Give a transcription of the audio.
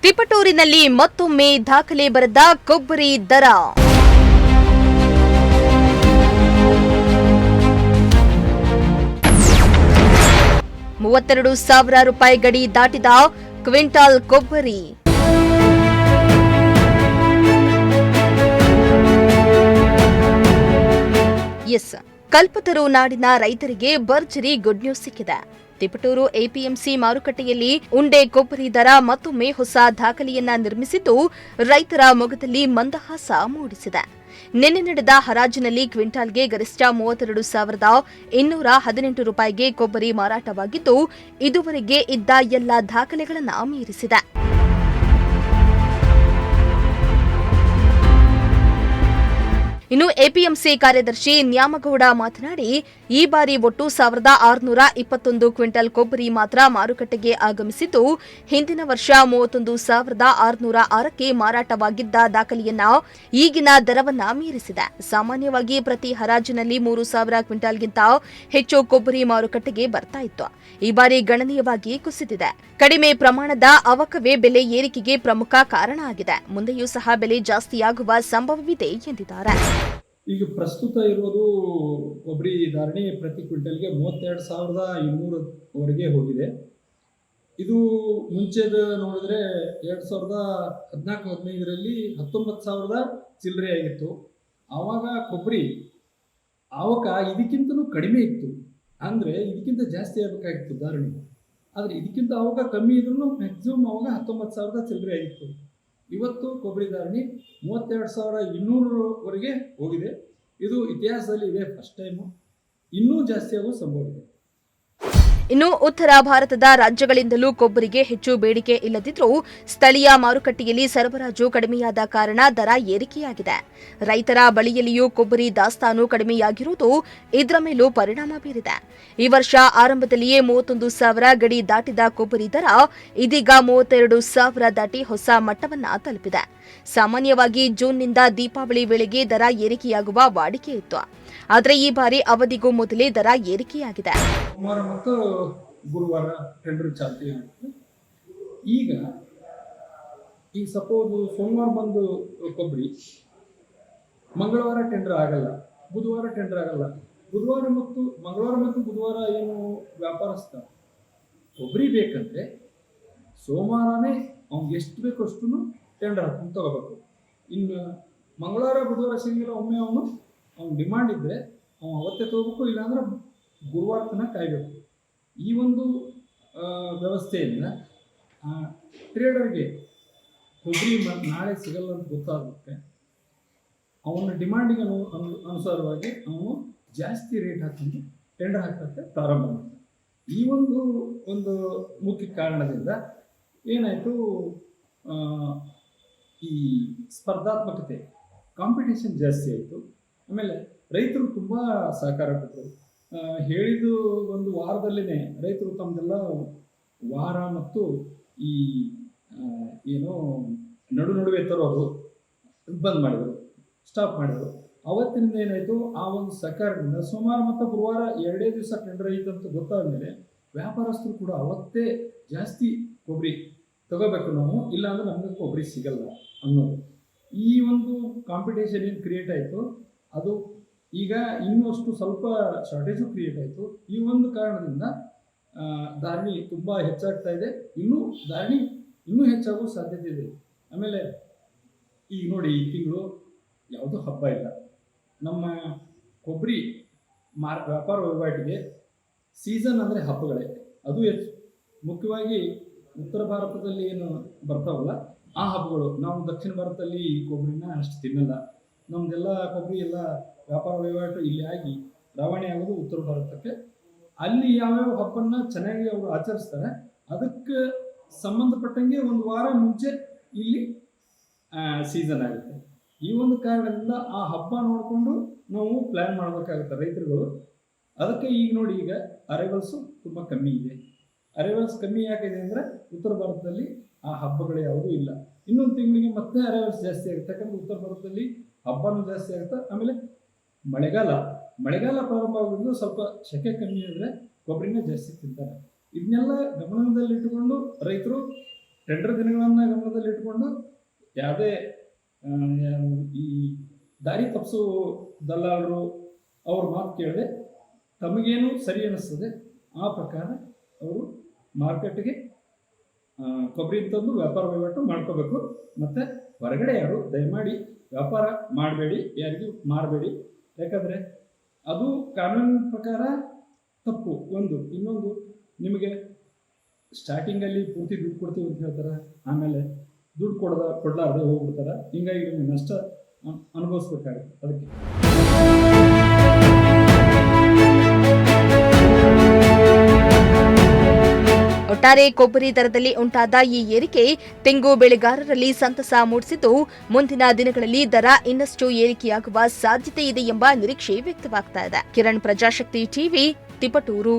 ತಿಪಟೂರಿನಲ್ಲಿ ಮತ್ತೊಮ್ಮೆ ದಾಖಲೆ ಬರೆದ ಕೊಬ್ಬರಿ ದರ. ₹32,000 ಗಡಿ ದಾಟಿದ ಕ್ವಿಂಟಾಲ್ ಕೊಬ್ಬರಿ. ಕಲ್ಪತರು ನಾಡಿನ ರೈತರಿಗೆ ಭರ್ಜರಿ ಗುಡ್ ನ್ಯೂಸ್ ಸಿಕ್ಕಿದೆ. ತಿಪಟೂರು ಎಪಿಎಂಸಿ ಮಾರುಕಟ್ಟೆಯಲ್ಲಿ ಉಂಡೆ ಕೊಬ್ಬರಿ ದರ ಮತ್ತೊಮ್ಮೆ ಹೊಸ ದಾಖಲೆಯನ್ನ ನಿರ್ಮಿಸಿದ್ದು ರೈತರ ಮೊಗದಲ್ಲಿ ಮಂದಹಾಸ ಮೂಡಿಸಿದೆ. ನಿನ್ನೆ ನಡೆದ ಹರಾಜಿನಲ್ಲಿ ಕ್ವಿಂಟಾಲ್ಗೆ ಗರಿಷ್ಠ ₹32,218 ಕೊಬ್ಬರಿ ಮಾರಾಟವಾಗಿದ್ದು ಇದುವರೆಗೆ ಇದ್ದ ಎಲ್ಲ ದಾಖಲೆಗಳನ್ನು ಮೀರಿಸಿದೆ. ಇನ್ನು ಎಪಿಎಂಸಿ ಕಾರ್ಯದರ್ಶಿ ನ್ಯಾಮಗೌಡ ಮಾತನಾಡಿ, ಈ ಬಾರಿ ಒಟ್ಟು 1,621 ಕ್ವಿಂಟಲ್ ಕೊಬ್ಬರಿ ಮಾತ್ರ ಮಾರುಕಟ್ಟೆಗೆ ಆಗಮಿಸಿದ್ದು, ಹಿಂದಿನ ವರ್ಷ 31,606ಕ್ಕೆ ಮಾರಾಟವಾಗಿದ್ದ ದಾಖಲೆಯನ್ನ ಈಗಿನ ದರವನ್ನ ಮೀರಿಸಿದೆ. ಸಾಮಾನ್ಯವಾಗಿ ಪ್ರತಿ ಹರಾಜಿನಲ್ಲಿ 3,000 ಕ್ವಿಂಟಲ್ಗಿಂತ ಹೆಚ್ಚು ಕೊಬ್ಬರಿ ಮಾರುಕಟ್ಟೆಗೆ ಬರ್ತಾ ಇತ್ತು. ಈ ಬಾರಿ ಗಣನೀಯವಾಗಿ ಕುಸಿದಿದೆ. ಕಡಿಮೆ ಪ್ರಮಾಣದ ಅವಕವೇ ಬೆಲೆ ಏರಿಕೆಗೆ ಪ್ರಮುಖ ಕಾರಣ ಆಗಿದೆ. ಮುಂದೆಯೂ ಸಹ ಬೆಲೆ ಜಾಸ್ತಿಯಾಗುವ ಸಂಭವವಿದೆ ಎಂದಿದ್ದಾರೆ. ಈಗ ಪ್ರಸ್ತುತ ಇರುವುದು ಕೊಬ್ಬರಿ ಧಾರಣೆ ಪ್ರತಿ ಕ್ವಿಂಟಲ್ಗೆ 32,200ವರೆಗೆ ಹೋಗಿದೆ. ಇದು ಮುಂಚೆದ ನೋಡಿದ್ರೆ 2014-15ರಲ್ಲಿ 19,000 ಚಿಲ್ಲರೆ ಆಗಿತ್ತು. ಆವಾಗ ಕೊಬ್ಬರಿ ಆವಕ ಇದಕ್ಕಿಂತಲೂ ಕಡಿಮೆ ಇತ್ತು, ಅಂದರೆ ಇದಕ್ಕಿಂತ ಜಾಸ್ತಿ ಆಗಬೇಕಾಗಿತ್ತು ಧಾರಣೆ. ಆದರೆ ಇದಕ್ಕಿಂತ ಆವಾಗ ಕಮ್ಮಿ ಇದ್ರೂ ಮ್ಯಾಕ್ಸಿಮಮ್ ಆವಾಗ 19,000 ಚಿಲ್ಲರೆ ಆಗಿತ್ತು. ಇವತ್ತು ಕೊಬ್ಬರಿ ಧಾರಣೆ 32,200ವರೆಗೆ ಹೋಗಿದೆ. ಇದು ಇತಿಹಾಸದಲ್ಲಿ ಇದೆ, ಫಸ್ಟ್ ಟೈಮು. ಇನ್ನೂ ಜಾಸ್ತಿ ಆಗೋ ಸಂಭವ ಇದೆ. ಇನ್ನು ಉತ್ತರ ಭಾರತದ ರಾಜ್ಯಗಳಿಂದಲೂ ಕೊಬ್ಬರಿಗೆ ಹೆಚ್ಚು ಬೇಡಿಕೆ ಇಲ್ಲದಿದ್ದರೂ ಸ್ಥಳೀಯ ಮಾರುಕಟ್ಟೆಯಲ್ಲಿ ಸರಬರಾಜು ಕಡಿಮೆಯಾದ ಕಾರಣ ದರ ಏರಿಕೆಯಾಗಿದೆ. ರೈತರ ಬಳಿಯಲ್ಲಿಯೂ ಕೊಬ್ಬರಿ ದಾಸ್ತಾನು ಕಡಿಮೆಯಾಗಿರುವುದು ಇದರ ಮೇಲೂ ಪರಿಣಾಮ ಬೀರಿದೆ. ಈ ವರ್ಷ ಆರಂಭದಲ್ಲಿಯೇ 31,000 ಗಡಿ ದಾಟಿದ ಕೊಬ್ಬರಿ ದರ ಇದೀಗ 32,000 ದಾಟಿ ಹೊಸ ಮಟ್ಟವನ್ನ ತಲುಪಿದೆ. ಸಾಮಾನ್ಯವಾಗಿ ಜೂನ್ನಿಂದ ದೀಪಾವಳಿ ವೇಳೆಗೆ ದರ ಏರಿಕೆಯಾಗುವ ವಾಡಿಕೆ ಇತ್ತು. ಆದರೆ ಈ ಬಾರಿ ಅವಧಿಗೂ ಮೊದಲೇ ದರ ಏರಿಕೆಯಾಗಿದೆ. ಸೋಮವಾರ ಮತ್ತು ಗುರುವಾರ ಟೆಂಡರ್ ಚಾಲ್ತಿ ಇರುತ್ತೆ. ಈಗ ಸಪೋಸ್ ಸೋಮವಾರ ಬಂದು ಕೊಬ್ಬರಿ, ಮಂಗಳವಾರ ಟೆಂಡರ್ ಆಗಲ್ಲ, ಬುಧವಾರ ಟೆಂಡರ್ ಆಗಲ್ಲ. ಮಂಗಳವಾರ ಮತ್ತು ಬುಧವಾರ ಏನು ವ್ಯಾಪಾರಸ್ಥ ಕೊಬ್ಬರಿ ಬೇಕಂದ್ರೆ ಸೋಮವಾರನೇ ಅವ್ನಿಗೆ ಎಷ್ಟು ಬೇಕೋ ಅಷ್ಟು ಟೆಂಡರ್ ಹಾಕೊಂಡು ತಗೋಬೇಕು. ಇನ್ನು ಮಂಗಳವಾರ ಬುಧವಾರ ಸಿಗಿರೋ ಒಮ್ಮೆ ಅವನು ಡಿಮಾಂಡ್ ಇದ್ದರೆ ಅವನು ಅವತ್ತೇ ತಗೋಬೇಕು, ಇಲ್ಲಾಂದ್ರೆ ಗುರುವಾರ ತನಕ ಕಾಯಬೇಕು. ಈ ಒಂದು ವ್ಯವಸ್ಥೆಯಿಂದ ಟ್ರೇಡರ್ಗೆ ಕೊಬ್ಬರಿ ನಾಳೆ ಸಿಗಲ್ಲ ಅಂತ ಗೊತ್ತಾಗುತ್ತೆ. ಅವನ ಡಿಮಾಂಡಿಗೆ ಅನುಸಾರವಾಗಿ ಅವನು ಜಾಸ್ತಿ ರೇಟ್ ಹಾಕೊಂಡು ಟೆಂಡರ್ ಹಾಕೋಕ್ಕೆ ಪ್ರಾರಂಭ ಮಾಡ್ತಾನೆ. ಈ ಒಂದು ಮುಖ್ಯ ಕಾರಣದಿಂದ ಏನಾಯಿತು, ಈ ಸ್ಪರ್ಧಾತ್ಮಕತೆ, ಕಾಂಪಿಟೇಷನ್ ಜಾಸ್ತಿ ಆಯಿತು. ಆಮೇಲೆ ರೈತರು ತುಂಬ ಸಹಕಾರ ಕೊಟ್ಟರು. ಹೇಳಿದ್ದು ಒಂದು ವಾರದಲ್ಲೇ ರೈತರು ತಮ್ಮದೆಲ್ಲ ವಾರ ಮತ್ತು ಈ ಏನೋ ನಡುವೆ ತರೋದು ಬಂದ್ ಮಾಡಿದರು, ಸ್ಟಾಪ್ ಮಾಡಿದರು. ಅವತ್ತಿನಿಂದ ಏನಾಯಿತು, ಆ ಒಂದು ಸಹಕಾರದಿಂದ ಸೋಮವಾರ ಮತ್ತು ಗುರುವಾರ 2 ದಿವಸ ಟೆಂಡರ್ ಐತೆ ಅಂತ ಗೊತ್ತಾದ ಮೇಲೆ ವ್ಯಾಪಾರಸ್ಥರು ಕೂಡ ಅವತ್ತೇ ಜಾಸ್ತಿ ಕೊಬ್ಬರಿ ತಗೋಬೇಕು ನಾವು, ಇಲ್ಲಾಂದ್ರೆ ನಮಗೆ ಕೊಬ್ಬರಿ ಸಿಗಲ್ಲ ಅನ್ನೋದು. ಈ ಒಂದು ಕಾಂಪಿಟೇಷನ್ ಏನು ಕ್ರಿಯೇಟ್ ಆಯಿತು, ಅದು ಈಗ ಇನ್ನೂ ಅಷ್ಟು ಸ್ವಲ್ಪ ಶಾರ್ಟೇಜು ಕ್ರಿಯೇಟ್ ಆಯಿತು. ಈ ಒಂದು ಕಾರಣದಿಂದ ಧಾರಣೆ ತುಂಬ ಹೆಚ್ಚಾಗ್ತಾ ಇದೆ. ಧಾರಣೆ ಇನ್ನೂ ಹೆಚ್ಚಾಗೋ ಸಾಧ್ಯತೆ ಇದೆ. ಆಮೇಲೆ ಈಗ ನೋಡಿ, ಈ ತಿಂಗಳು ಯಾವುದೂ ಹಬ್ಬ ಇಲ್ಲ. ನಮ್ಮ ಕೊಬ್ಬರಿ ವ್ಯಾಪಾರ ವಹಿವಾಟಿಗೆ ಸೀಸನ್ ಅಂದರೆ ಹಬ್ಬಗಳೇ. ಅದು ಮುಖ್ಯವಾಗಿ ಉತ್ತರ ಭಾರತದಲ್ಲಿ ಏನು ಬರ್ತಾವಲ್ಲ ಆ ಹಬ್ಬಗಳು. ನಾವು ದಕ್ಷಿಣ ಭಾರತದಲ್ಲಿ ಈ ಕೊಬ್ಬರಿನ ಅಷ್ಟು ತಿನ್ನಲ್ಲ. ನಮ್ಮದೆಲ್ಲ ಕೊಬ್ಬರಿ ಎಲ್ಲ ವ್ಯಾಪಾರ ವಹಿವಾಟು ಇಲ್ಲಿ ಆಗಿ ರವಾನೆ ಆಗೋದು ಉತ್ತರ ಭಾರತಕ್ಕೆ. ಅಲ್ಲಿ ಯಾವ್ಯಾವ ಹಬ್ಬನ ಚೆನ್ನಾಗಿ ಅವರು ಆಚರಿಸ್ತಾರೆ ಅದಕ್ಕೆ ಸಂಬಂಧಪಟ್ಟಂಗೆ ಒಂದು ವಾರ ಮುಂಚೆ ಇಲ್ಲಿ ಸೀಸನ್ ಆಗುತ್ತೆ. ಈ ಒಂದು ಕಾರಣದಿಂದ ಆ ಹಬ್ಬ ನೋಡಿಕೊಂಡು ನಾವು ಪ್ಲ್ಯಾನ್ ಮಾಡಬೇಕಾಗುತ್ತೆ ರೈತರುಗಳು. ಅದಕ್ಕೆ ಈಗ ನೋಡಿ, ಈಗ ಅರೈವಲ್ಸು ತುಂಬ ಕಮ್ಮಿ ಇದೆ. ಅರೈವಲ್ಸ್ ಕಮ್ಮಿ ಯಾಕಿದೆ ಅಂದರೆ ಉತ್ತರ ಭಾರತದಲ್ಲಿ ಆ ಹಬ್ಬಗಳು ಯಾವುದೂ ಇಲ್ಲ. ಇನ್ನೊಂದು ತಿಂಗಳಿಗೆ ಮತ್ತೆ ಅರೈವಲ್ಸ್ ಜಾಸ್ತಿ ಆಗುತ್ತೆ, ಯಾಕಂದರೆ ಉತ್ತರ ಭಾರತದಲ್ಲಿ ಹಬ್ಬನೂ ಜಾಸ್ತಿ ಆಗುತ್ತೆ. ಆಮೇಲೆ ಮಳೆಗಾಲ ಪ್ರಾರಂಭ ಆಗೋದ್ರಿಂದ ಸ್ವಲ್ಪ ಸೆಕೆ ಕಮ್ಮಿ ಆದರೆ ಕೊಬ್ಬರಿನ ಜಾಸ್ತಿ ತಿಂತಾರೆ. ಇದನ್ನೆಲ್ಲ ಗಮನದಲ್ಲಿಟ್ಟುಕೊಂಡು ರೈತರು ಟೆಂಡರ್ ದಿನಗಳನ್ನು ಗಮನದಲ್ಲಿಟ್ಟುಕೊಂಡು ಯಾವುದೇ ಈ ದಾರಿ ತಪ್ಪಿಸೋ ದಲ್ಲಾಳರು ಅವ್ರ ಮಾತು ಕೇಳದೆ ತಮಗೇನು ಸರಿ ಅನ್ನಿಸ್ತದೆ ಆ ಪ್ರಕಾರ ಅವರು ಮಾರ್ಕೆಟ್ಗೆ ಕೊಬ್ಬರಿ ತಂದು ವ್ಯಾಪಾರ ವಹಿವಾಟು ಮಾಡ್ಕೋಬೇಕು. ಮತ್ತು ಹೊರಗಡೆ ಯಾರು ದಯಮಾಡಿ ವ್ಯಾಪಾರ ಮಾಡಬೇಡಿ, ಯಾರಿಗೂ ಮಾರಬೇಡಿ. ಯಾಕಂದರೆ ಅದು ಕಾನೂನಿನ ಪ್ರಕಾರ ತಪ್ಪು. ಇನ್ನೊಂದು ನಿಮಗೆ ಸ್ಟಾರ್ಟಿಂಗಲ್ಲಿ ಪೂರ್ತಿ ದುಡ್ಡು ಕೊಡ್ತೀವಿ ಅಂತ ಹೇಳ್ತಾರೆ, ಆಮೇಲೆ ದುಡ್ಡು ಕೊಡಲಾರ್ದೆ ಹೋಗ್ಬಿಡ್ತಾರೆ. ಹಿಂಗಾಗಿ ನಿಮಗೆ ನಷ್ಟ ಅನುಭವಿಸ್ಬೇಕಾಗುತ್ತೆ. ಅದಕ್ಕೆ ಒಟ್ಟಾರೆ ಕೊಬ್ಬರಿ ದರದಲ್ಲಿ ಉಂಟಾದ ಈ ಏರಿಕೆ ತೆಂಗು ಬೆಳೆಗಾರರಲ್ಲಿ ಸಂತಸ ಮೂಡಿಸಿದ್ದು, ಮುಂದಿನ ದಿನಗಳಲ್ಲಿ ದರ ಇನ್ನಷ್ಟು ಏರಿಕೆಯಾಗುವ ಸಾಧ್ಯತೆ ಇದೆ ಎಂಬ ನಿರೀಕ್ಷೆ ವ್ಯಕ್ತವಾಗ್ತಾ ಇದೆ. ಕಿರಣ್, ಪ್ರಜಾಶಕ್ತಿ ಟಿವಿ, ತಿಪಟೂರು.